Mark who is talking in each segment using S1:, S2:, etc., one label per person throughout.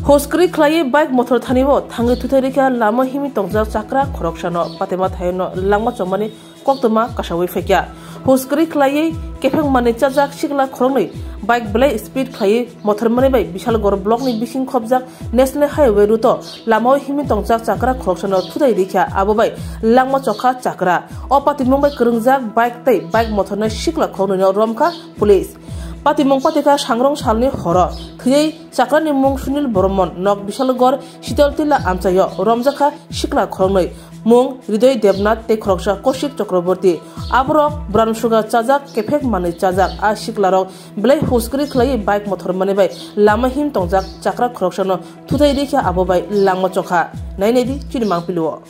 S1: Hoskri Clay bike motor Tanibo, Tango Tutarika, Lama Himi Tongza Sakra, Koroksano, Patema Taino, Lama Chomani, Koktoma, Kashawi Fekia. Hoskri Clay, Kepang Manechazak, Shikla Kroni, bike blade speed Clay, motor money by Bishal Gor Blockni Bishin Kobzak, National Highway Ruto, Lama Himi Tongza Sakra, Koroksano, Tutarika, Abobai, Lama Choka Chakra, or Patimumba Kurunzak, bike tape, bike motor, Shikla Krono, Romka, police. Patimong Patika Shangrong Shalni Horror. Today, Sakrani Mong Sunil Boromon, Nok Bishalgor, Shitaltila Amsayo, Romzaka, Shikla Kronoi, Mong, Ridoy Debnat, Te Kroksha, Koshik Chokraborti, Abrok, Brown Sugar Chazak, Kepek Mani Chazak, Ashiklarok, Blay Hoskri Clay Bike Motor Manibay, Lama Him Tongzak, Chakra Krokshano, Today Dika Abobai, Lama Choka, 980, Chidimang Piluo.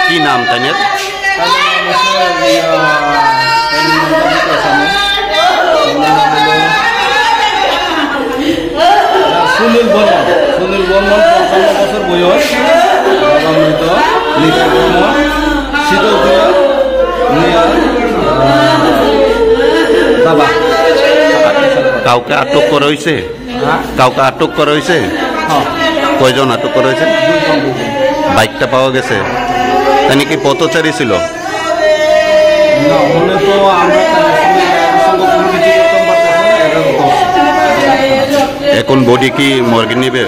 S2: কি নাম তাইনের
S3: সুনীল বর্মন 55 বছর বয়স অমৃত লিখা বর্মন শীতলতলা বাবা
S2: কাউকে আটক করা হয়েছে কাউকে আটক করা হয়েছে কয়জন আটক করা হয়েছে বাইকটা পাওয়া গেছে তাই কি পথচারী ছিল এখন বডি কি মর্গে নেবে